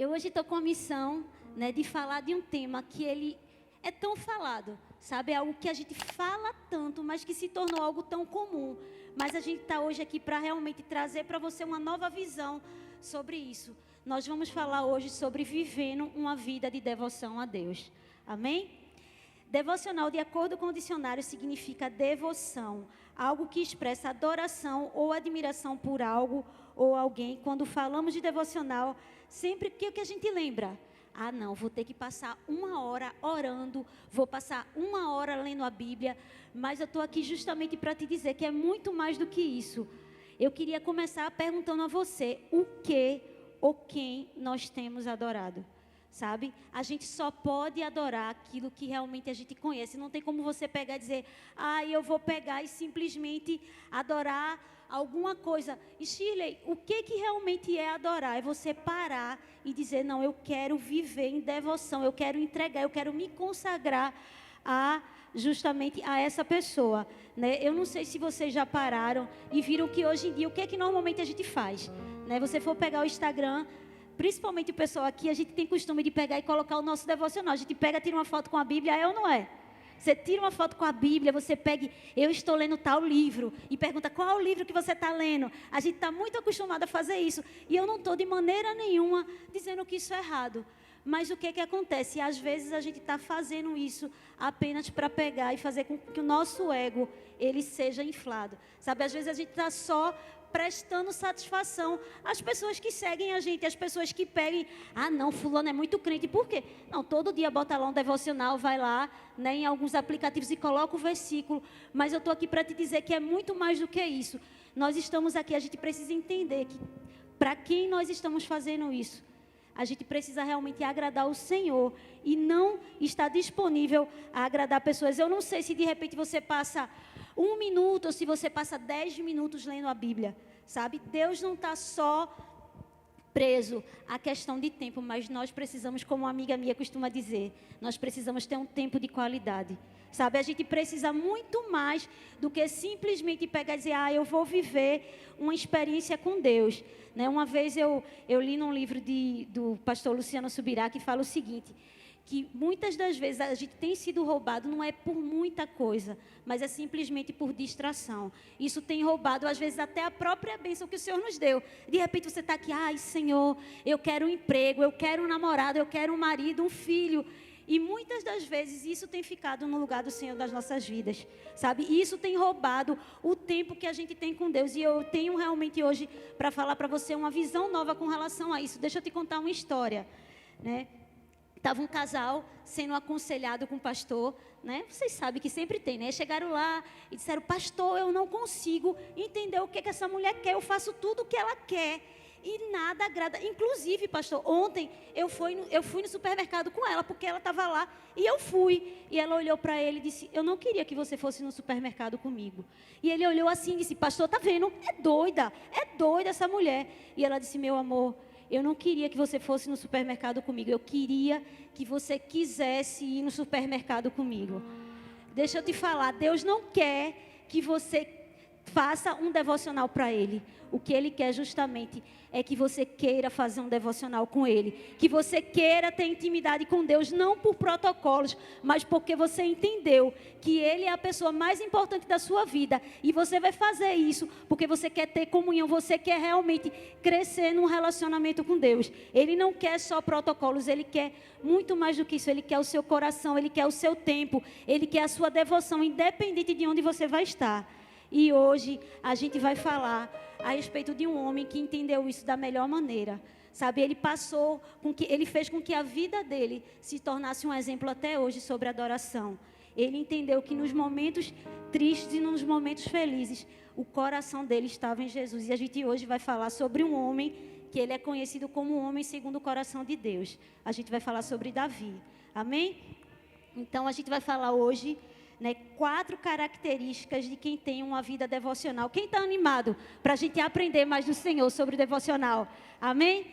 Eu hoje estou com a missão, né, de falar de um tema que ele é tão falado, sabe? É algo que a gente fala tanto, mas que se tornou algo tão comum. Mas a gente está hoje aqui para realmente trazer para você uma nova visão sobre isso. Nós vamos falar hoje sobre vivendo uma vida de devoção a Deus. Amém? Devocional, de acordo com o dicionário, significa devoção, algo que expressa adoração ou admiração por algo ou alguém. Quando falamos de devocional, sempre que a gente lembra? Ah, não, vou ter que passar 1 hora orando, vou passar 1 hora lendo a Bíblia, mas eu estou aqui justamente para te dizer que é muito mais do que isso. Eu queria começar perguntando a você, o que ou quem nós temos adorado? Sabe? A gente só pode adorar aquilo que realmente a gente conhece. Não tem como você pegar e dizer, eu vou pegar e simplesmente adorar alguma coisa. E Shirley, o que realmente é adorar? É você parar e dizer, não, eu quero viver em devoção, eu quero entregar, eu quero me consagrar justamente a essa pessoa, né? Eu não sei se vocês já pararam e viram que hoje em dia, o que normalmente a gente faz, né? Você for pegar o Instagram, principalmente o pessoal aqui, a gente tem costume de pegar e colocar o nosso devocional. A gente pega, tira uma foto com a Bíblia, é ou não é? Você tira uma foto com a Bíblia, você pega, eu estou lendo tal livro, e pergunta qual é o livro que você está lendo. A gente está muito acostumado a fazer isso. E eu não estou de maneira nenhuma dizendo que isso é errado. Mas o que acontece? Às vezes a gente está fazendo isso apenas para pegar e fazer com que o nosso ego, ele seja inflado. Sabe, às vezes a gente está só prestando satisfação às pessoas que seguem a gente, às pessoas que pedem, não, fulano é muito crente, por quê? Não, todo dia bota lá um devocional, vai lá, né, em alguns aplicativos e coloca o versículo, mas eu estou aqui para te dizer que é muito mais do que isso. Nós estamos aqui, a gente precisa entender que para quem nós estamos fazendo isso, a gente precisa realmente agradar o Senhor e não está disponível a agradar pessoas. Eu não sei se de repente você passa 1 minuto ou se você passa 10 minutos lendo a Bíblia, sabe? Deus não está só preso à questão de tempo, mas nós precisamos, como uma amiga minha costuma dizer, nós precisamos ter um tempo de qualidade, sabe? A gente precisa muito mais do que simplesmente pegar e dizer, eu vou viver uma experiência com Deus, né? Uma vez eu li num livro do pastor Luciano Subirá que fala o seguinte, que muitas das vezes a gente tem sido roubado, não é por muita coisa, mas é simplesmente por distração. Isso tem roubado, às vezes, até a própria bênção que o Senhor nos deu. De repente você está aqui, Senhor, eu quero um emprego, eu quero um namorado, eu quero um marido, um filho. E muitas das vezes isso tem ficado no lugar do Senhor das nossas vidas, sabe? E isso tem roubado o tempo que a gente tem com Deus. E eu tenho realmente hoje para falar para você uma visão nova com relação a isso. Deixa eu te contar uma história, né? Estava um casal sendo aconselhado com o pastor, né? Vocês sabem que sempre tem, né? Chegaram lá e disseram, pastor, eu não consigo entender o que essa mulher quer. Eu faço tudo o que ela quer e nada agrada. Inclusive, pastor, ontem eu fui no supermercado com ela, porque ela estava lá e eu fui. E ela olhou para ele e disse, eu não queria que você fosse no supermercado comigo. E ele olhou assim e disse, pastor, tá vendo? É doida essa mulher. E ela disse, meu amor, eu não queria que você fosse no supermercado comigo. Eu queria que você quisesse ir no supermercado comigo. Deixa eu te falar, Deus não quer que você faça um devocional para Ele. O que Ele quer justamente é que você queira fazer um devocional com Ele. Que você queira ter intimidade com Deus, não por protocolos, mas porque você entendeu que Ele é a pessoa mais importante da sua vida. E você vai fazer isso porque você quer ter comunhão, você quer realmente crescer num relacionamento com Deus. Ele não quer só protocolos, Ele quer muito mais do que isso. Ele quer o seu coração, Ele quer o seu tempo, Ele quer a sua devoção, independente de onde você vai estar. E hoje a gente vai falar a respeito de um homem que entendeu isso da melhor maneira. Sabe, ele fez com que a vida dele se tornasse um exemplo até hoje sobre adoração. Ele entendeu que nos momentos tristes e nos momentos felizes, o coração dele estava em Jesus. E a gente hoje vai falar sobre um homem que ele é conhecido como um homem segundo o coração de Deus. A gente vai falar sobre Davi. Amém? Então a gente vai falar hoje, né, 4 características de quem tem uma vida devocional. Quem está animado para a gente aprender mais do Senhor sobre devocional? Amém?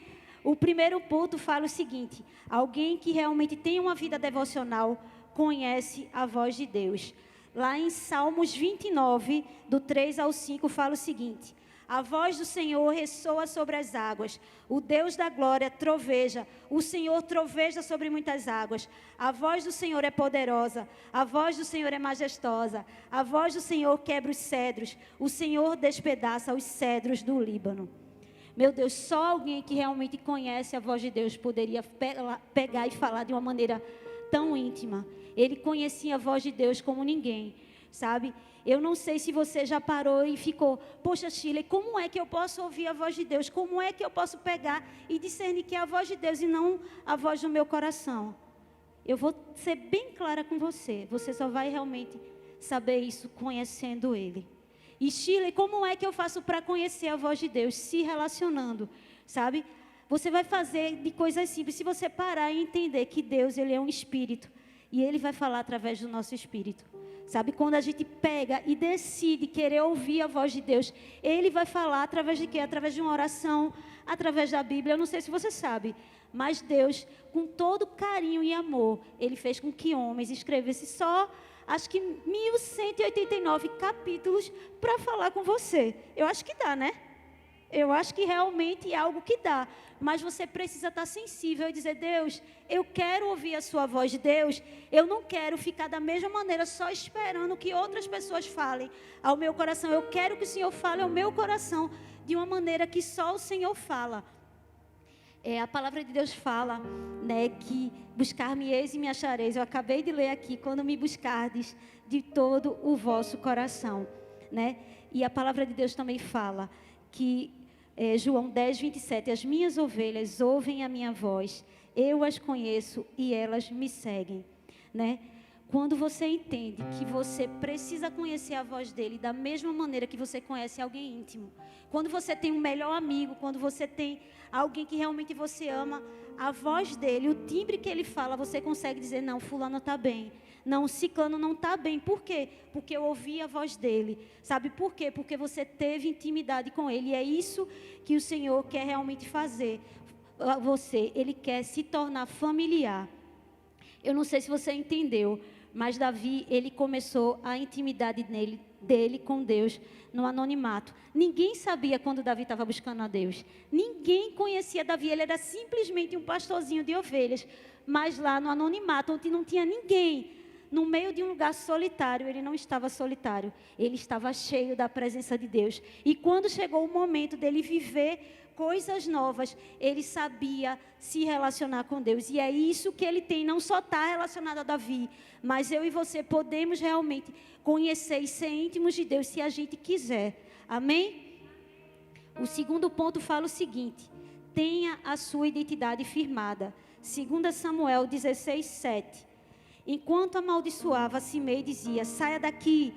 O primeiro ponto fala o seguinte, alguém que realmente tem uma vida devocional conhece a voz de Deus. Lá em Salmos 29, do 3 ao 5, fala o seguinte, A voz do Senhor ressoa sobre as águas. O Deus da glória troveja. O Senhor troveja sobre muitas águas. A voz do Senhor é poderosa. A voz do Senhor é majestosa. A voz do Senhor quebra os cedros. O Senhor despedaça os cedros do Líbano. Meu Deus, só alguém que realmente conhece a voz de Deus poderia pegar e falar de uma maneira tão íntima. Ele conhecia a voz de Deus como ninguém, sabe? Eu não sei se você já parou e ficou, poxa, Shirley, como é que eu posso ouvir a voz de Deus? Como é que eu posso pegar e discernir que é a voz de Deus e não a voz do meu coração? Eu vou ser bem clara com você. Você só vai realmente saber isso conhecendo Ele. E Shirley, como é que eu faço para conhecer a voz de Deus? Se relacionando, sabe? Você vai fazer de coisas simples. Se você parar e entender que Deus, Ele é um espírito. E Ele vai falar através do nosso espírito. Sabe, quando a gente pega e decide querer ouvir a voz de Deus, Ele vai falar através de quê? Através de uma oração, através da Bíblia. Eu não sei se você sabe, mas Deus, com todo carinho e amor, Ele fez com que homens escrevessem só, acho que 1189 capítulos para falar com você. Eu acho que dá, né? Eu acho que realmente é algo que dá. Mas você precisa estar sensível e dizer, Deus, eu quero ouvir a sua voz, Deus. Eu não quero ficar da mesma maneira só esperando que outras pessoas falem ao meu coração. Eu quero que o Senhor fale ao meu coração de uma maneira que só o Senhor fala. A palavra de Deus fala, né, que buscar-me-eis e me achareis. Eu acabei de ler aqui, quando me buscardes de todo o vosso coração, né? E a palavra de Deus também fala que João 10, 27, as minhas ovelhas ouvem a minha voz, eu as conheço e elas me seguem, né? Quando você entende que você precisa conhecer a voz dele da mesma maneira que você conhece alguém íntimo, quando você tem um melhor amigo, quando você tem alguém que realmente você ama, a voz dele, o timbre que ele fala, você consegue dizer, não, fulano está bem. Não, ciclano não está bem. Por quê? Porque eu ouvi a voz dele. Sabe por quê? Porque você teve intimidade com ele. E é isso que o Senhor quer realmente fazer. Você, Ele quer se tornar familiar. Eu não sei se você entendeu, mas Davi, ele começou a intimidade dele com Deus no anonimato. Ninguém sabia quando Davi estava buscando a Deus. Ninguém conhecia Davi. Ele era simplesmente um pastorzinho de ovelhas. Mas lá no anonimato, onde não tinha ninguém, no meio de um lugar solitário, ele não estava solitário. Ele estava cheio da presença de Deus. E quando chegou o momento dele viver coisas novas, ele sabia se relacionar com Deus. E é isso que ele tem, não só está relacionado a Davi, mas eu e você podemos realmente conhecer e ser íntimos de Deus se a gente quiser. Amém? O segundo ponto fala o seguinte: tenha a sua identidade firmada. 2 Samuel 16, 7. Enquanto amaldiçoava, Simei dizia, saia daqui,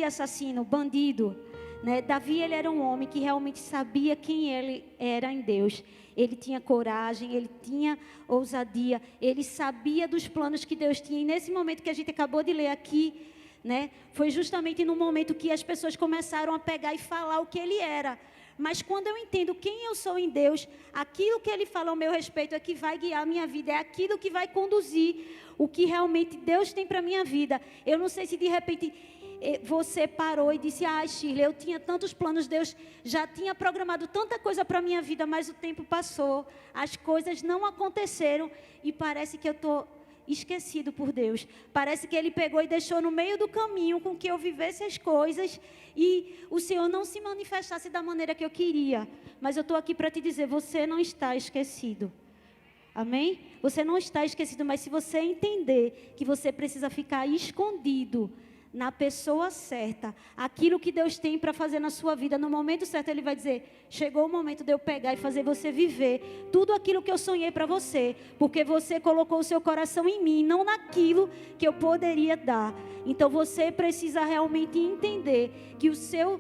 assassino, bandido. Né? Davi, ele era um homem que realmente sabia quem ele era em Deus. Ele tinha coragem, ele tinha ousadia, ele sabia dos planos que Deus tinha. E nesse momento que a gente acabou de ler aqui, né, foi justamente no momento que as pessoas começaram a pegar e falar o que ele era. Mas quando eu entendo quem eu sou em Deus, aquilo que Ele fala ao meu respeito é que vai guiar a minha vida, é aquilo que vai conduzir o que realmente Deus tem para a minha vida. Eu não sei se de repente você parou e disse, Shirley, eu tinha tantos planos, Deus já tinha programado tanta coisa para a minha vida, mas o tempo passou, as coisas não aconteceram e parece que eu estou esquecido por Deus. Parece que Ele pegou e deixou no meio do caminho com que eu vivesse as coisas e o Senhor não se manifestasse da maneira que eu queria. Mas eu estou aqui para te dizer, você não está esquecido. Amém? Você não está esquecido, mas se você entender que você precisa ficar escondido na pessoa certa, aquilo que Deus tem para fazer na sua vida, no momento certo Ele vai dizer, chegou o momento de eu pegar e fazer você viver tudo aquilo que eu sonhei para você, porque você colocou o seu coração em mim, não naquilo que eu poderia dar. Então você precisa realmente entender que o seu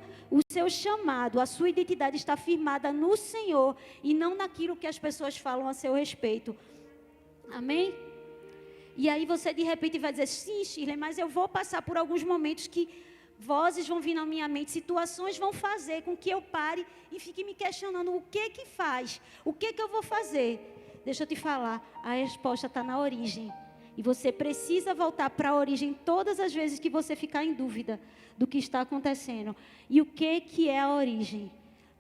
chamado, a sua identidade está firmada no Senhor e não naquilo que as pessoas falam a seu respeito. Amém? E aí você de repente vai dizer, sim, Shirley, mas eu vou passar por alguns momentos que vozes vão vir na minha mente, situações vão fazer com que eu pare e fique me questionando o que faz, o que eu vou fazer. Deixa eu te falar, a resposta está na origem. E você precisa voltar para a origem todas as vezes que você ficar em dúvida do que está acontecendo. E o que é a origem?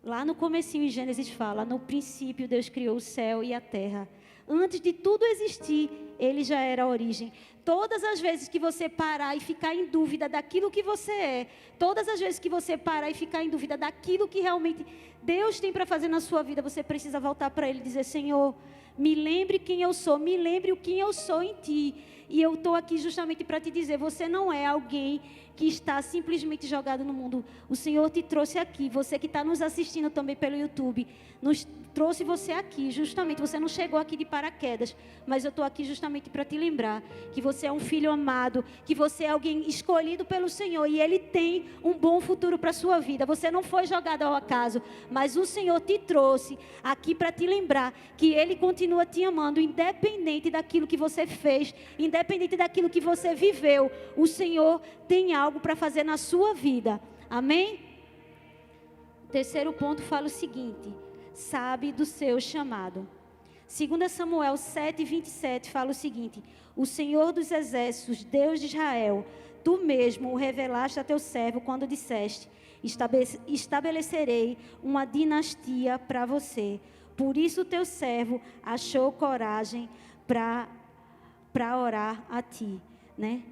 Lá no comecinho em Gênesis fala, no princípio Deus criou o céu e a terra. Antes de tudo existir, Ele já era a origem. Todas as vezes que você parar e ficar em dúvida daquilo que você é, todas as vezes que você parar e ficar em dúvida daquilo que realmente Deus tem para fazer na sua vida, você precisa voltar para Ele e dizer, Senhor, me lembre quem eu sou, me lembre o que eu sou em Ti. E eu estou aqui justamente para te dizer, você não é alguém que está simplesmente jogado no mundo. O Senhor te trouxe aqui, você que está nos assistindo também pelo YouTube, nos trouxe você aqui, justamente, você não chegou aqui de paraquedas, mas eu estou aqui justamente para te lembrar que você é um filho amado, que você é alguém escolhido pelo Senhor e Ele tem um bom futuro para a sua vida. Você não foi jogado ao acaso, mas o Senhor te trouxe aqui para te lembrar que Ele continua te amando, independente daquilo que você fez, independente daquilo que você viveu. O Senhor tem algo para fazer na sua vida. Amém? O terceiro ponto fala o seguinte: sabe do seu chamado. 2 Samuel 7:27 fala o seguinte: o Senhor dos exércitos, Deus de Israel, tu mesmo o revelaste a teu servo quando disseste, estabelecerei uma dinastia para você. Por isso o teu servo achou coragem para orar a ti, né?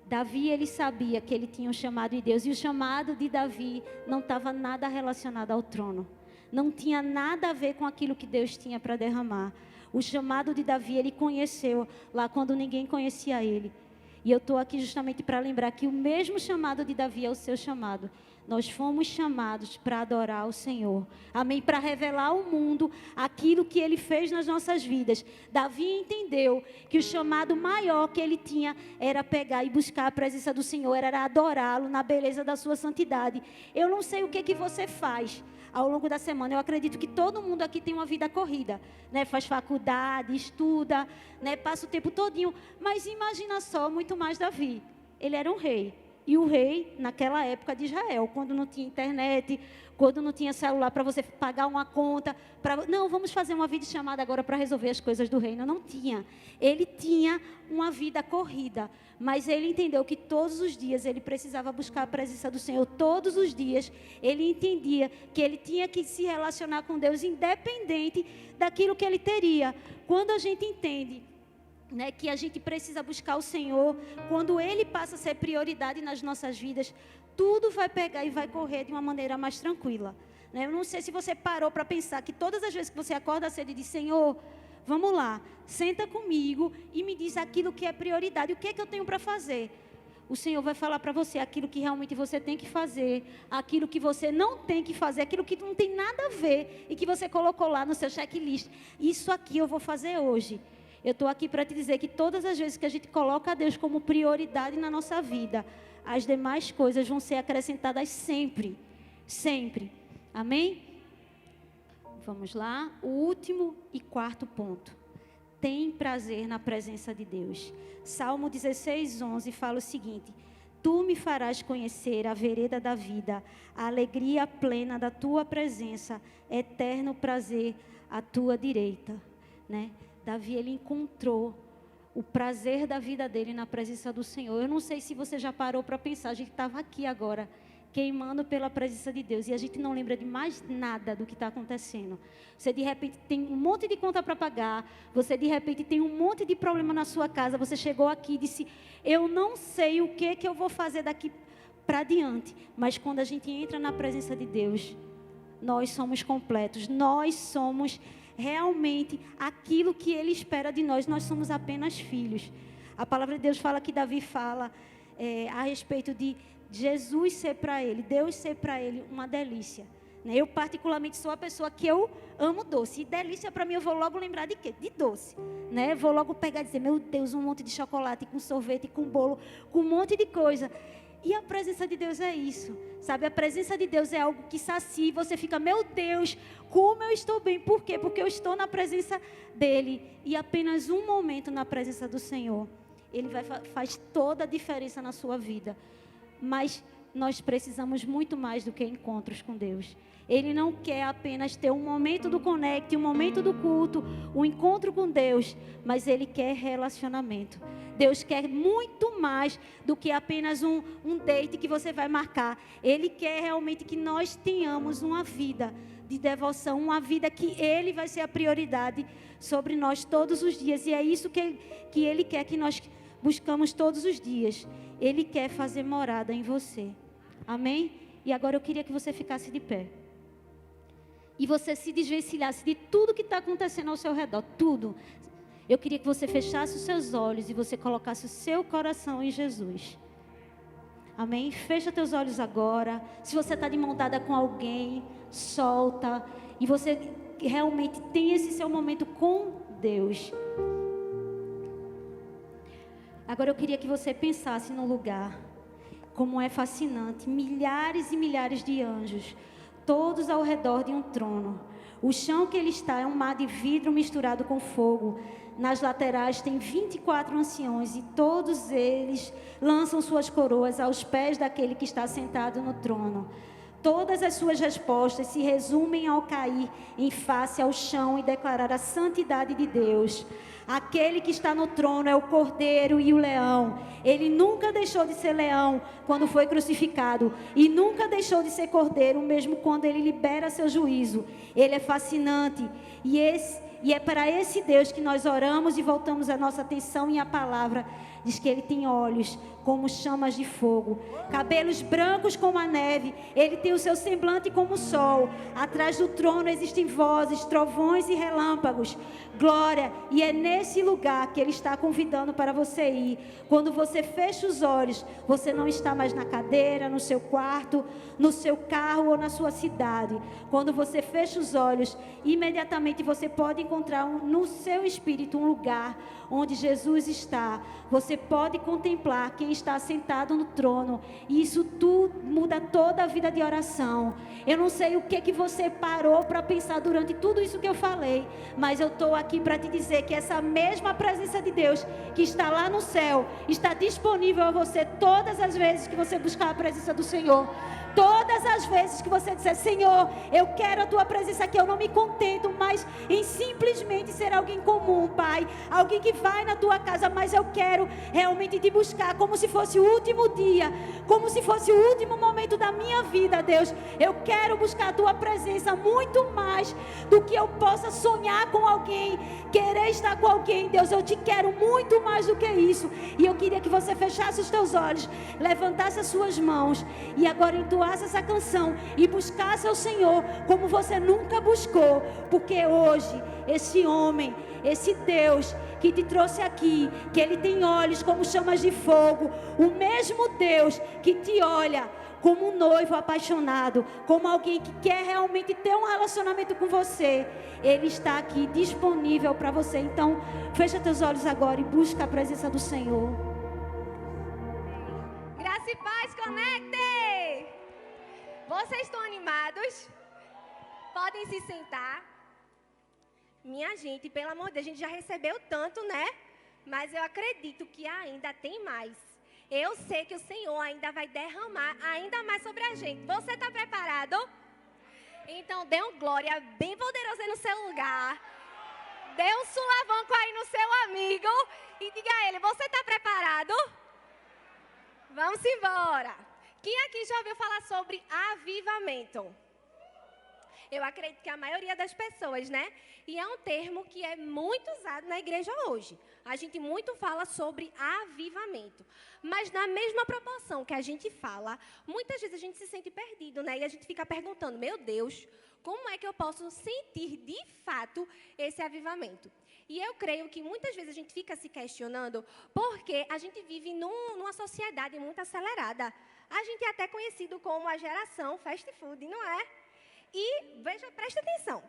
Davi, ele sabia que ele tinha um chamado de Deus, e o chamado de Davi não estava nada relacionado ao trono. Não tinha nada a ver com aquilo que Deus tinha para derramar. O chamado de Davi, ele conheceu lá quando ninguém conhecia ele. E eu estou aqui justamente para lembrar que o mesmo chamado de Davi é o seu chamado. Nós fomos chamados para adorar o Senhor. Amém? Para revelar ao mundo aquilo que Ele fez nas nossas vidas. Davi entendeu que o chamado maior que ele tinha era pegar e buscar a presença do Senhor, era adorá-lo na beleza da sua santidade. Eu não sei o que você faz ao longo da semana. Eu acredito que todo mundo aqui tem uma vida corrida, né? Faz faculdade, estuda, né? Passa o tempo todinho. Mas imagina só, muito mais Davi. Ele era um rei. E o rei, naquela época de Israel, quando não tinha internet, quando não tinha celular para você pagar uma conta, não, vamos fazer uma videochamada agora para resolver as coisas do reino. Não tinha. Ele tinha uma vida corrida, mas ele entendeu que todos os dias ele precisava buscar a presença do Senhor. Todos os dias ele entendia que ele tinha que se relacionar com Deus, independente daquilo que ele teria. Quando a gente entende, né, que a gente precisa buscar o Senhor, quando Ele passa a ser prioridade nas nossas vidas, tudo vai pegar e vai correr de uma maneira mais tranquila, né? Eu não sei se você parou para pensar que todas as vezes que você acorda cedo e diz, Senhor, vamos lá, senta comigo e me diz aquilo que é prioridade, o que é que eu tenho para fazer. O Senhor vai falar para você aquilo que realmente você tem que fazer, aquilo que você não tem que fazer, aquilo que não tem nada a ver e que você colocou lá no seu checklist. Isso aqui eu vou fazer hoje. Eu estou aqui para te dizer que todas as vezes que a gente coloca a Deus como prioridade na nossa vida, as demais coisas vão ser acrescentadas sempre. Sempre. Amém? Vamos lá. O último e quarto ponto. Tem prazer na presença de Deus. Salmo 16:11 fala o seguinte: tu me farás conhecer a vereda da vida, a alegria plena da tua presença, eterno prazer à tua direita, né? Davi, ele encontrou o prazer da vida dele na presença do Senhor. Eu não sei se você já parou para pensar, a gente estava aqui agora, queimando pela presença de Deus, e a gente não lembra de mais nada do que está acontecendo. Você de repente tem um monte de conta para pagar, você de repente tem um monte de problema na sua casa, você chegou aqui e disse, eu não sei o que eu vou fazer daqui para diante. Mas quando a gente entra na presença de Deus, nós somos completos, nós somos realmente aquilo que Ele espera de nós. Nós somos apenas filhos. A palavra de Deus fala que Davi fala a respeito de Jesus ser para ele, Deus ser para ele uma delícia, né? Eu particularmente sou a pessoa que eu amo doce, e delícia para mim eu vou logo lembrar de quê? De doce, né? Vou logo pegar e dizer, meu Deus, um monte de chocolate com sorvete, com bolo, com um monte de coisa. E a presença de Deus é isso, sabe? A presença de Deus é algo que sacia e você fica, meu Deus, como eu estou bem. Por quê? Porque eu estou na presença dEle. E apenas um momento na presença do Senhor, Ele faz toda a diferença na sua vida. Mas nós precisamos muito mais do que encontros com Deus. Ele não quer apenas ter um momento do Connect, um momento do culto, um encontro com Deus, mas Ele quer relacionamento. Deus quer muito mais do que apenas um date que você vai marcar. Ele quer realmente que nós tenhamos uma vida de devoção, uma vida que Ele vai ser a prioridade sobre nós todos os dias. E é isso que Ele quer que nós buscamos todos os dias. Ele quer fazer morada em você. Amém? E agora eu queria que você ficasse de pé. E você se desvencilhasse de tudo que está acontecendo ao seu redor. Tudo. Eu queria que você fechasse os seus olhos e você colocasse o seu coração em Jesus. Amém? Fecha teus olhos agora. Se você está de mão dada com alguém, solta. E você realmente tem esse seu momento com Deus. Agora eu queria que você pensasse num lugar, como é fascinante, milhares e milhares de anjos, todos ao redor de um trono. O chão que ele está é um mar de vidro misturado com fogo. Nas laterais tem 24 anciões e todos eles lançam suas coroas aos pés daquele que está sentado no trono. Todas as suas respostas se resumem ao cair em face ao chão e declarar a santidade de Deus. Aquele que está no trono é o Cordeiro e o Leão. Ele nunca deixou de ser leão quando foi crucificado. E nunca deixou de ser cordeiro, mesmo quando ele libera seu juízo. Ele é fascinante. E é para esse Deus que nós oramos e voltamos a nossa atenção. E a palavra diz que ele tem olhos como chamas de fogo, cabelos brancos como a neve. Ele tem o seu semblante como o sol. Atrás do trono existem vozes, trovões e relâmpagos. Glória, e é nesse lugar que Ele está convidando para você ir. Quando você fecha os olhos, você não está mais na cadeira, no seu quarto, no seu carro ou na sua cidade. Quando você fecha os olhos, imediatamente você pode encontrar no seu espírito um lugar onde Jesus está. Você pode contemplar quem está sentado no trono. E isso tudo muda toda a vida de oração. Eu não sei o que você parou para pensar durante tudo isso que eu falei, mas eu estou aqui para te dizer que essa mesma presença de Deus que está lá no céu está disponível a você todas as vezes que você buscar a presença do Senhor. Todas as vezes que você disser: Senhor, eu quero a tua presença aqui, eu não me contento mais em simplesmente ser alguém comum, Pai, alguém que vai na tua casa, mas eu quero realmente te buscar como se fosse o último dia, como se fosse o último momento da minha vida, Deus. Eu quero buscar a tua presença muito mais do que eu possa sonhar com alguém, querer estar com alguém, Deus. Eu te quero muito mais do que isso. E eu queria que você fechasse os teus olhos, levantasse as suas mãos e agora entoasse essa canção e buscasse ao Senhor como você nunca buscou, porque hoje esse homem, esse Deus que te trouxe aqui, que Ele tem olhos como chamas de fogo, o mesmo Deus que te olha como um noivo apaixonado, como alguém que quer realmente ter um relacionamento com você, Ele está aqui disponível para você. Então fecha teus olhos agora e busca a presença do Senhor. Graça e paz, Connect! Vocês estão animados? Podem se sentar. Minha gente, pelo amor de Deus, a gente já recebeu tanto, né? Mas eu acredito que ainda tem mais. Eu sei que o Senhor ainda vai derramar ainda mais sobre a gente. Você está preparado? Então dê um glória bem poderoso aí no seu lugar. Dê um sulavanco aí no seu amigo e diga a ele: você está preparado? Vamos embora. Quem aqui já ouviu falar sobre avivamento? Eu acredito que a maioria das pessoas, né? E é um termo que é muito usado na igreja hoje. A gente muito fala sobre avivamento. Mas na mesma proporção que a gente fala, muitas vezes a gente se sente perdido, né? E a gente fica perguntando: meu Deus, como é que eu posso sentir de fato esse avivamento? E eu creio que muitas vezes a gente fica se questionando porque a gente vive numa sociedade muito acelerada. A gente é até conhecido como a geração fast food, não é? E, presta atenção.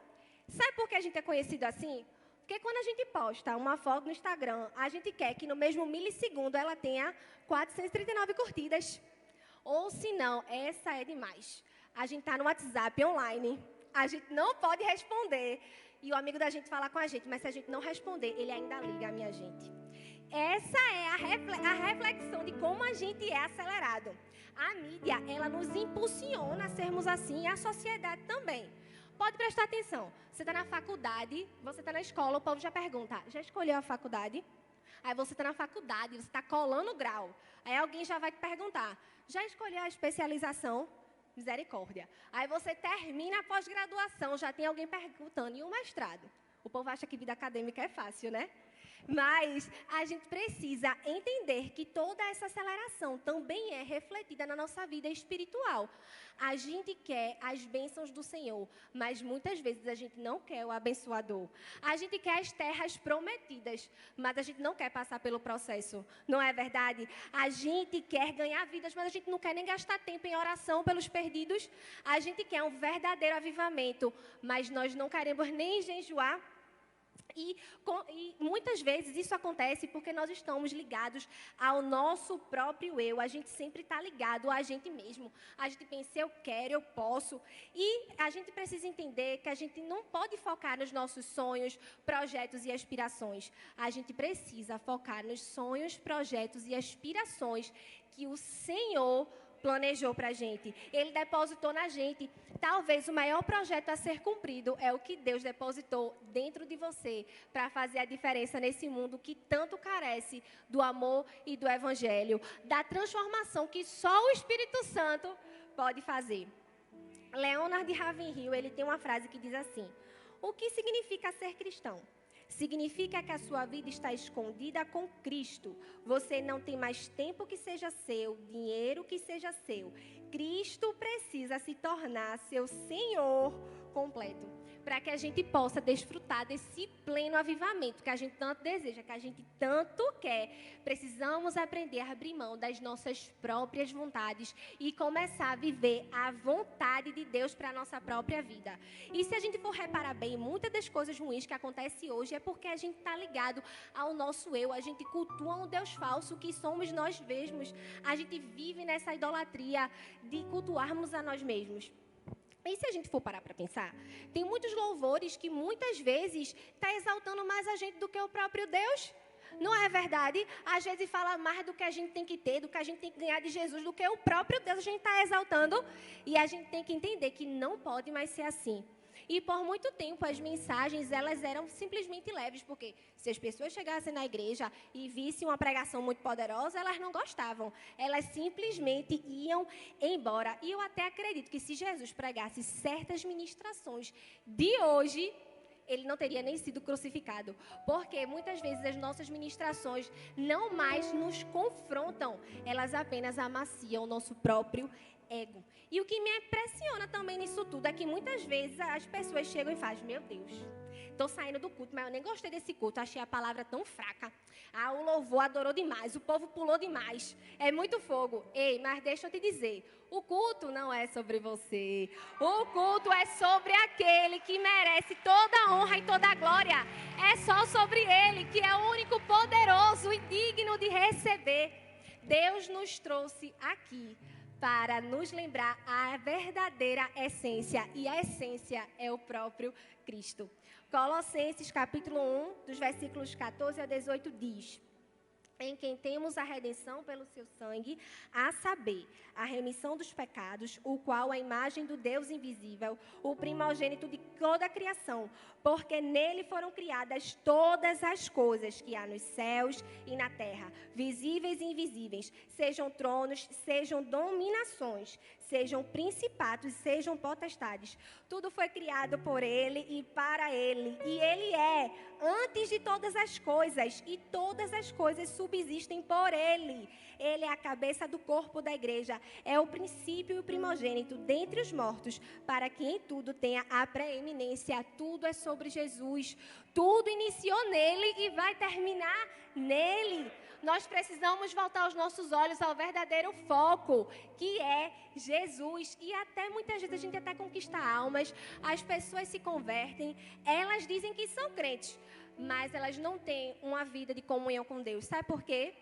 Sabe por que a gente é conhecido assim? Porque quando a gente posta uma foto no Instagram, a gente quer que no mesmo milissegundo ela tenha 439 curtidas. Ou se não, essa é demais. A gente está no WhatsApp online, a gente não pode responder. e o amigo da gente falar com a gente, mas se a gente não responder, ele ainda liga a minha gente. Essa é a reflexão de como a gente é acelerado. A mídia, ela nos impulsiona a sermos assim, e a sociedade também. Pode prestar atenção. Você está na faculdade, você está na escola, o povo já pergunta, já escolheu a faculdade? Aí você está na faculdade, você está colando o grau. Aí alguém já vai te perguntar, já escolheu a especialização? Misericórdia. Aí você termina a pós-graduação, já tem alguém perguntando, e o mestrado? O povo acha que vida acadêmica é fácil, né? Mas a gente precisa entender que toda essa aceleração também é refletida na nossa vida espiritual. A gente quer as bênçãos do Senhor, mas muitas vezes a gente não quer o abençoador. A gente quer as terras prometidas, mas a gente não quer passar pelo processo. Não é verdade? A gente quer ganhar vidas, mas a gente não quer nem gastar tempo em oração pelos perdidos. A gente quer um verdadeiro avivamento, mas nós não queremos nem jejuar. E muitas vezes isso acontece porque nós estamos ligados ao nosso próprio eu. A gente sempre está ligado a gente mesmo. A gente pensa, eu quero, eu posso. E a gente precisa entender que a gente não pode focar nos nossos sonhos, projetos e aspirações. A gente precisa focar nos sonhos, projetos e aspirações que o Senhor planejou para a gente. Ele depositou na gente. Talvez o maior projeto a ser cumprido é o que Deus depositou dentro de você para fazer a diferença nesse mundo que tanto carece do amor e do evangelho, da transformação que só o Espírito Santo pode fazer. Leonard Ravenhill, ele tem uma frase que diz assim: o que significa ser cristão? Significa que a sua vida está escondida com Cristo. Você não tem mais tempo que seja seu, dinheiro que seja seu. Cristo precisa se tornar seu Senhor completo, para que a gente possa desfrutar desse pleno avivamento que a gente tanto deseja, que a gente tanto quer. Precisamos aprender a abrir mão das nossas próprias vontades e começar a viver a vontade de Deus para a nossa própria vida. E se a gente for reparar bem, muitas das coisas ruins que acontecem hoje é porque a gente está ligado ao nosso eu. A gente cultua um Deus falso que somos nós mesmos. A gente vive nessa idolatria de cultuarmos a nós mesmos. E se a gente for parar para pensar, tem muitos louvores que muitas vezes está exaltando mais a gente do que o próprio Deus. Não é verdade? Às vezes fala mais do que a gente tem que ter, do que a gente tem que ganhar de Jesus, do que o próprio Deus a gente está exaltando. E a gente tem que entender que não pode mais ser assim. E por muito tempo as mensagens elas eram simplesmente leves, porque se as pessoas chegassem na igreja e vissem uma pregação muito poderosa, elas não gostavam. Elas simplesmente iam embora. E eu até acredito que se Jesus pregasse certas ministrações de hoje, ele não teria nem sido crucificado. Porque muitas vezes as nossas ministrações não mais nos confrontam, elas apenas amaciam o nosso próprio ego. E o que me impressiona também nisso tudo é que muitas vezes as pessoas chegam e fazem, meu Deus, estou saindo do culto, mas eu nem gostei desse culto, achei a palavra tão fraca. Ah, o louvor adorou demais, o povo pulou demais, é muito fogo. Ei, mas deixa eu te dizer, o culto não é sobre você, o culto é sobre aquele que merece toda a honra e toda a glória. É só sobre ele, que é o único poderoso e digno de receber. Deus nos trouxe aqui para nos lembrar a verdadeira essência, e a essência é o próprio Cristo. Colossenses capítulo 1, dos versículos 14 a 18 diz: em quem temos a redenção pelo seu sangue, a saber, a remissão dos pecados, o qual é a imagem do Deus invisível, o primogênito de toda a criação, porque nele foram criadas todas as coisas que há nos céus e na terra, visíveis e invisíveis, sejam tronos, sejam dominações, sejam principados, sejam potestades. Tudo foi criado por ele e para ele, e ele é antes de todas as coisas, e todas as coisas subsistem por ele. Ele é a cabeça do corpo da igreja, é o princípio e o primogênito dentre os mortos, para que em tudo tenha a preeminência. Tudo é sobre Jesus, tudo iniciou nele e vai terminar nele. Nós precisamos voltar os nossos olhos ao verdadeiro foco, que é Jesus. E até muitas vezes a gente até conquista almas, as pessoas se convertem, elas dizem que são crentes, mas elas não têm uma vida de comunhão com Deus. Sabe por quê?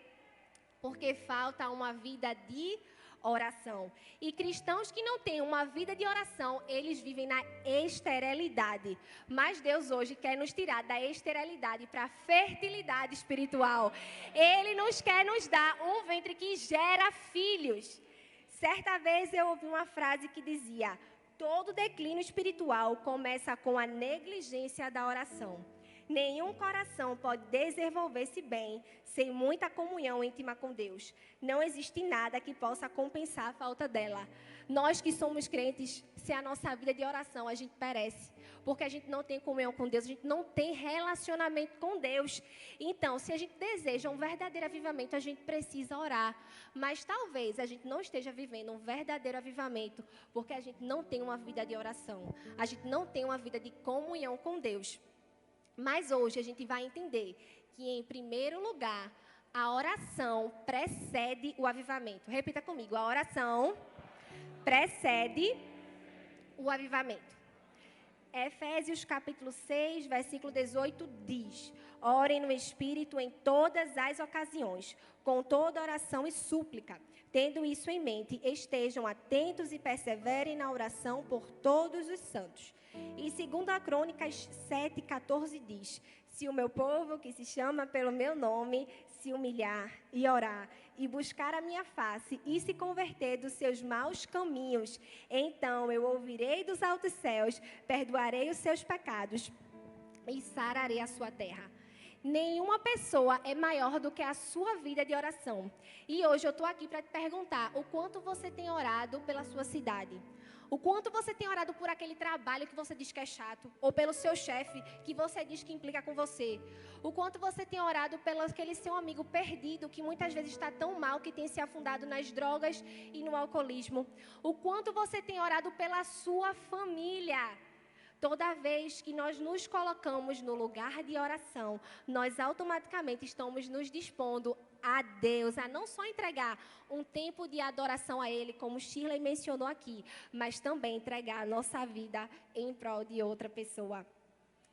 Porque falta uma vida de oração. E cristãos que não têm uma vida de oração, eles vivem na esterilidade. Mas Deus hoje quer nos tirar da esterilidade para a fertilidade espiritual. Ele nos quer nos dar um ventre que gera filhos. Certa vez eu ouvi uma frase que dizia: todo declínio espiritual começa com a negligência da oração. Nenhum coração pode desenvolver-se bem sem muita comunhão íntima com Deus. Não existe nada que possa compensar a falta dela. Nós que somos crentes, se a nossa vida de oração, a gente perece. Porque a gente não tem comunhão com Deus, a gente não tem relacionamento com Deus. Então, se a gente deseja um verdadeiro avivamento, a gente precisa orar. Mas talvez a gente não esteja vivendo um verdadeiro avivamento, porque a gente não tem uma vida de oração. A gente não tem uma vida de comunhão com Deus. Mas hoje a gente vai entender que, em primeiro lugar, a oração precede o avivamento. Repita comigo: a oração precede o avivamento. Efésios capítulo 6, versículo 18 diz: orem no Espírito em todas as ocasiões, com toda oração e súplica. Tendo isso em mente, estejam atentos e perseverem na oração por todos os santos. E 2 Crônicas 7,14 diz: se o meu povo, que se chama pelo meu nome, se humilhar e orar, e buscar a minha face, e se converter dos seus maus caminhos, então eu ouvirei dos altos céus, perdoarei os seus pecados e sararei a sua terra. Nenhuma pessoa é maior do que a sua vida de oração. E hoje eu estou aqui para te perguntar: o quanto você tem orado pela sua cidade? O quanto você tem orado por aquele trabalho que você diz que é chato, ou pelo seu chefe que você diz que implica com você? O quanto você tem orado pelo aquele seu amigo perdido que muitas vezes está tão mal que tem se afundado nas drogas e no alcoolismo? O quanto você tem orado pela sua família? Toda vez que nós nos colocamos no lugar de oração, nós automaticamente estamos nos dispondo a Deus, a não só entregar um tempo de adoração a Ele, como Shirley mencionou aqui, mas também entregar a nossa vida em prol de outra pessoa.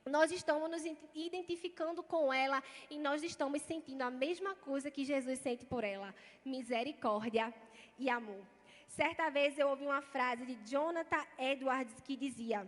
Nós estamos nos identificando com ela e nós estamos sentindo a mesma coisa que Jesus sente por ela: misericórdia e amor. Certa vez eu ouvi uma frase de Jonathan Edwards que dizia: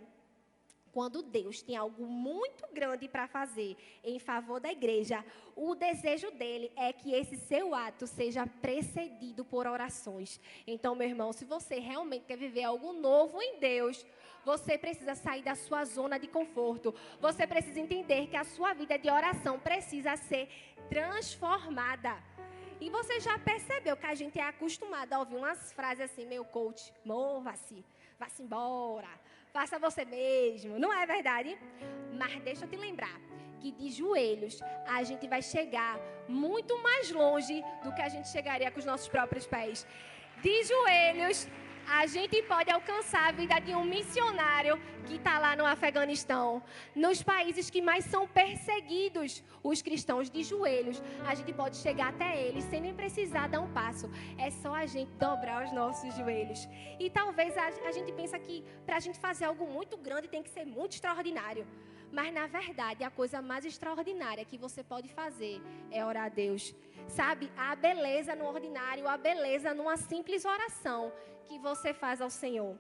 quando Deus tem algo muito grande para fazer em favor da igreja, o desejo dele é que esse seu ato seja precedido por orações. Então, meu irmão, se você realmente quer viver algo novo em Deus, você precisa sair da sua zona de conforto. Você precisa entender que a sua vida de oração precisa ser transformada. E você já percebeu que a gente é acostumado a ouvir umas frases assim, meio coach: mova-se, vá-se embora, faça você mesmo, não é verdade? Mas deixa eu te lembrar que de joelhos a gente vai chegar muito mais longe do que a gente chegaria com os nossos próprios pés. De joelhos a gente pode alcançar a vida de um missionário que está lá no Afeganistão, nos países que mais são perseguidos, os cristãos. De joelhos a gente pode chegar até eles sem nem precisar dar um passo. É só a gente dobrar os nossos joelhos. E talvez a gente pensa que para a gente fazer algo muito grande tem que ser muito extraordinário. Mas, na verdade, a coisa mais extraordinária que você pode fazer é orar a Deus. Sabe, há beleza no ordinário, há beleza numa simples oração que você faz ao Senhor.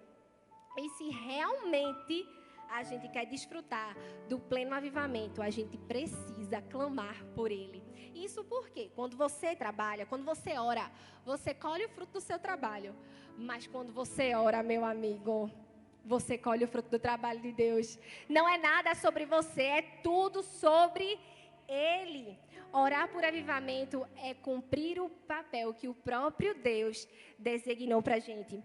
E se realmente a gente quer desfrutar do pleno avivamento, a gente precisa clamar por Ele. Isso porque quando você trabalha, quando você ora, você colhe o fruto do seu trabalho. Mas quando você ora, meu amigo, você colhe o fruto do trabalho de Deus. Não é nada sobre você, é tudo sobre Ele. Orar por avivamento é cumprir o papel que o próprio Deus designou para a gente.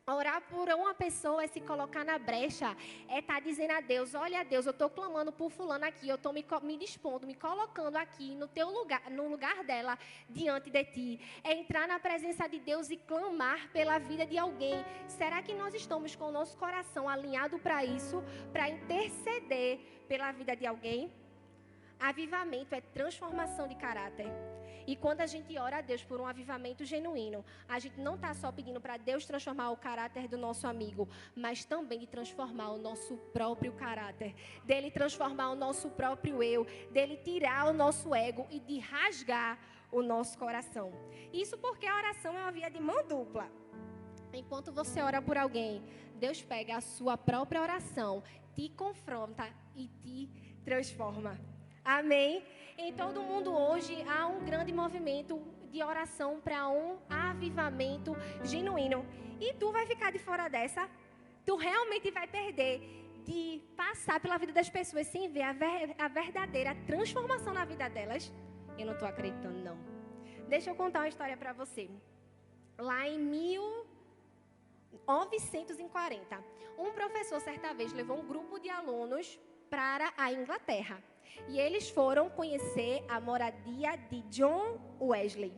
Orar por uma pessoa é se colocar na brecha, é estar dizendo a Deus: olha, Deus, eu estou clamando por fulano aqui, eu estou me dispondo, me colocando aqui no teu lugar, no lugar dela, diante de ti. É entrar na presença de Deus e clamar pela vida de alguém. Será que nós estamos com o nosso coração alinhado para isso, para interceder pela vida de alguém? Avivamento é transformação de caráter. E quando a gente ora a Deus por um avivamento genuíno, a gente não está só pedindo para Deus transformar o caráter do nosso amigo, mas também de transformar o nosso próprio caráter, dele transformar o nosso próprio eu, dele tirar o nosso ego e de rasgar o nosso coração. Isso porque a oração é uma via de mão dupla. Enquanto você ora por alguém, Deus pega a sua própria oração, te confronta e te transforma. Amém? Em todo mundo hoje há um grande movimento de oração para um avivamento genuíno. E tu vai ficar de fora dessa? Tu realmente vai perder de passar pela vida das pessoas sem ver a verdadeira transformação na vida delas? Eu não estou acreditando, não. Deixa eu contar uma história para você. Lá em 1940, um professor certa vez levou um grupo de alunos para a Inglaterra. E eles foram conhecer a moradia de John Wesley.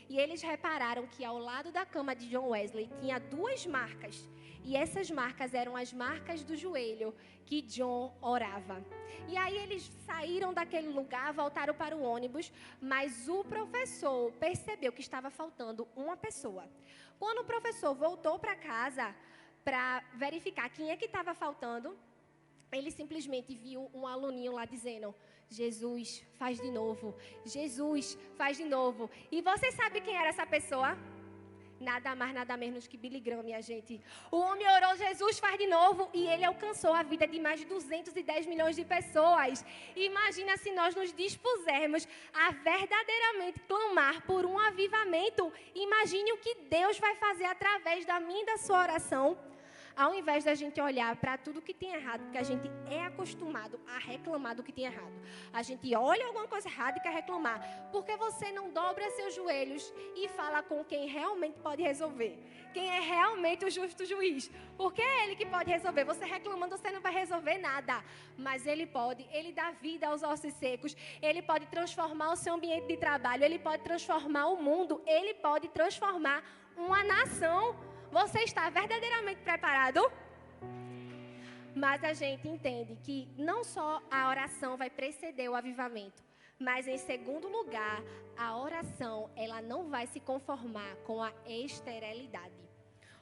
E eles repararam que ao lado da cama de John Wesley tinha 2 marcas. E essas marcas eram as marcas do joelho que John orava. E aí eles saíram daquele lugar, voltaram para o ônibus, mas o professor percebeu que estava faltando uma pessoa. Quando o professor voltou para casa para verificar quem é que estava faltando, ele simplesmente viu um aluninho lá dizendo: Jesus, faz de novo. Jesus, faz de novo. E você sabe quem era essa pessoa? Nada mais, nada menos que Billy Graham, minha gente. O homem orou, Jesus, faz de novo, e ele alcançou a vida de mais de 210 milhões de pessoas. Imagina se nós nos dispusermos a verdadeiramente clamar por um avivamento. Imagine o que Deus vai fazer através da minha e da sua oração. Ao invés da gente olhar para tudo que tem errado, porque a gente é acostumado a reclamar do que tem errado. A gente olha alguma coisa errada e quer reclamar. Por que você não dobra seus joelhos e fala com quem realmente pode resolver? Quem é realmente o justo juiz? Porque é Ele que pode resolver. Você reclamando, você não vai resolver nada. Mas Ele pode. Ele dá vida aos ossos secos. Ele pode transformar o seu ambiente de trabalho. Ele pode transformar o mundo. Ele pode transformar uma nação. Você está verdadeiramente preparado? Mas a gente entende que não só a oração vai preceder o avivamento, mas em segundo lugar, a oração ela não vai se conformar com a esterilidade.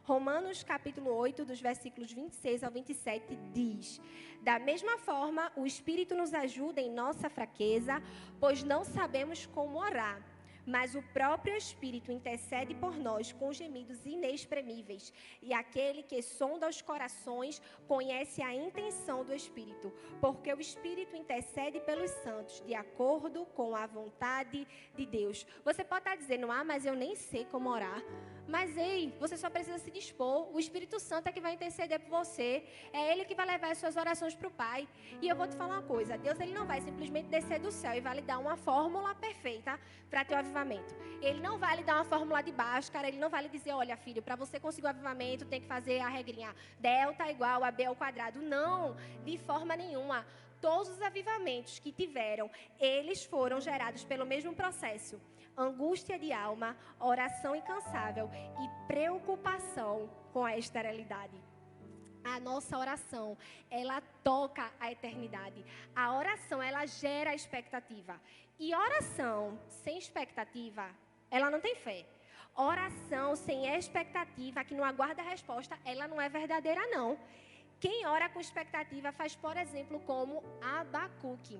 Romanos capítulo 8, dos versículos 26 ao 27 diz: da mesma forma, o Espírito nos ajuda em nossa fraqueza, pois não sabemos como orar. Mas o próprio Espírito intercede por nós com gemidos inexprimíveis. E aquele que sonda os corações conhece a intenção do Espírito, porque o Espírito intercede pelos santos, de acordo com a vontade de Deus. Você pode estar dizendo: mas eu nem sei como orar. Mas ei, você só precisa se dispor. O Espírito Santo é que vai interceder por você. É Ele que vai levar as suas orações para o Pai. E eu vou te falar uma coisa: Deus ele não vai simplesmente descer do céu e vai lhe dar uma fórmula perfeita para ter o avivamento. Ele não vai lhe dar uma fórmula de Bhaskara. Ele não vai lhe dizer: olha, filho, para você conseguir o avivamento tem que fazer a regrinha delta igual a B ao quadrado. Não, de forma nenhuma. Todos os avivamentos que tiveram, eles foram gerados pelo mesmo processo. Angústia de alma, oração incansável e preocupação com a esterilidade. A nossa oração, ela toca a eternidade. A oração, ela gera expectativa. E oração sem expectativa, ela não tem fé. Oração sem expectativa, que não aguarda a resposta, ela não é verdadeira, não. Quem ora com expectativa faz, por exemplo, como Abacuque.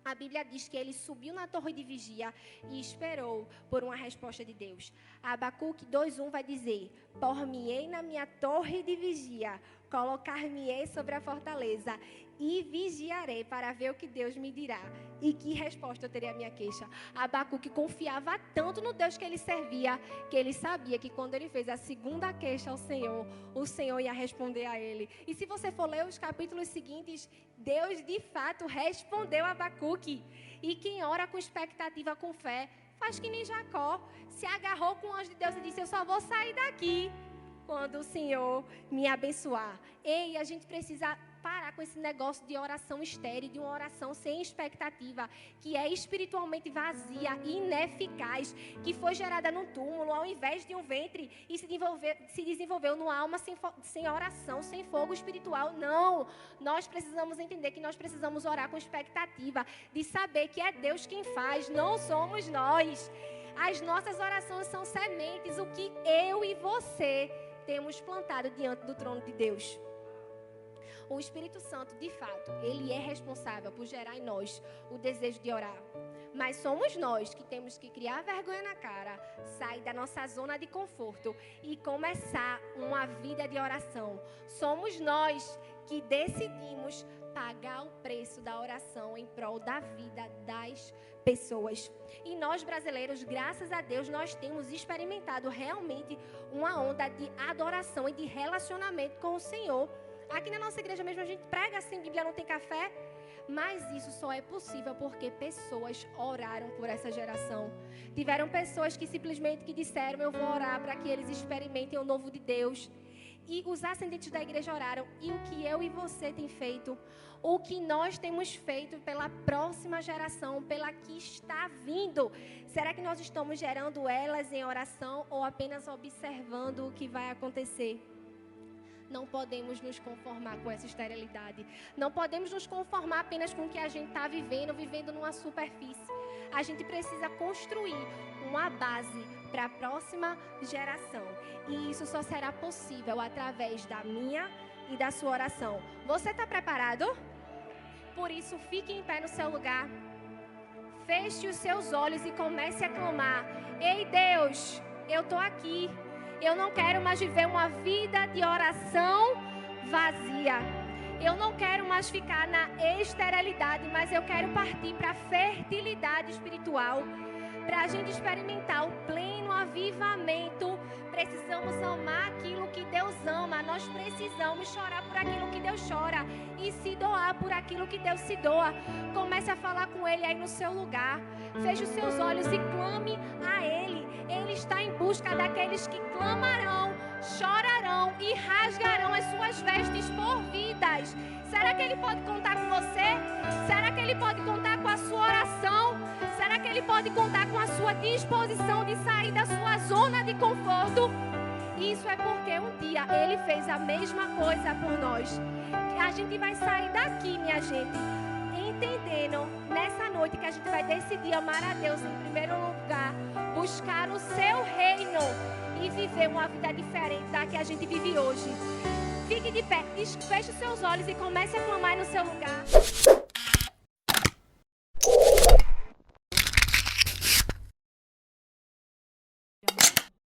A Bíblia diz que ele subiu na torre de vigia e esperou por uma resposta de Deus. Abacuque 2:1 vai dizer: por-me-ei na minha torre de vigia, colocar-me-ei sobre a fortaleza e vigiarei para ver o que Deus me dirá e que resposta eu terei à minha queixa. Abacuque confiava tanto no Deus que ele servia, que ele sabia que quando ele fez a segunda queixa ao Senhor, o Senhor ia responder a ele. E se você for ler os capítulos seguintes, Deus de fato respondeu a Abacuque. E quem ora com expectativa, com fé, faz que nem Jacó, se agarrou com o anjo de Deus e disse: eu só vou sair daqui quando o Senhor me abençoar. Ei, a gente precisa parar com esse negócio de oração estéril, de uma oração sem expectativa, que é espiritualmente vazia, ineficaz, que foi gerada num túmulo, ao invés de um ventre, e se desenvolveu numa alma sem oração, sem fogo espiritual. Não, nós precisamos entender que nós precisamos orar com expectativa, de saber que é Deus quem faz, não somos nós. As nossas orações são sementes, o que eu e você temos plantado diante do trono de Deus. O Espírito Santo, de fato, ele é responsável por gerar em nós o desejo de orar. Mas somos nós que temos que criar vergonha na cara, sair da nossa zona de conforto e começar uma vida de oração. Somos nós que decidimos pagar o preço da oração em prol da vida das pessoas. E nós brasileiros, graças a Deus, nós temos experimentado realmente uma onda de adoração e de relacionamento com o Senhor. Aqui na nossa igreja mesmo a gente prega assim, Bíblia não tem café, mas isso só é possível porque pessoas oraram por essa geração. Tiveram pessoas que simplesmente que disseram, eu vou orar para que eles experimentem o novo de Deus. E os ascendentes da igreja oraram. E o que eu e você tem feito? O que nós temos feito pela próxima geração, pela que está vindo? Será que nós estamos gerando elas em oração ou apenas observando o que vai acontecer? Não podemos nos conformar com essa esterilidade. Não podemos nos conformar apenas com o que a gente está vivendo numa superfície. A gente precisa construir uma base para a próxima geração. E isso só será possível através da minha e da sua oração. Você está preparado? Por isso, fique em pé no seu lugar. Feche os seus olhos e comece a clamar. Ei, Deus, eu estou aqui. Eu não quero mais viver uma vida de oração vazia. Eu não quero mais ficar na esterilidade, mas eu quero partir para a fertilidade espiritual. Para a gente experimentar o pleno avivamento, precisamos amar aquilo que Deus ama. Nós precisamos chorar por aquilo que Deus chora e se doar por aquilo que Deus se doa. Comece a falar com Ele aí no seu lugar. Feche os seus olhos e clame a Ele. Ele está em busca daqueles que clamarão, chorarão e rasgarão as suas vestes por vidas. Será que Ele pode contar com você? Será que Ele pode contar com a sua oração? Será que Ele pode contar com a sua disposição de sair da sua zona de conforto? Isso é porque um dia Ele fez a mesma coisa por nós. A gente vai sair daqui, minha gente, entendendo nessa noite que a gente vai decidir amar a Deus em primeiro lugar, buscar o seu reino e viver uma vida diferente da que a gente vive hoje. Fique de pé, feche os seus olhos e comece a clamar no seu lugar.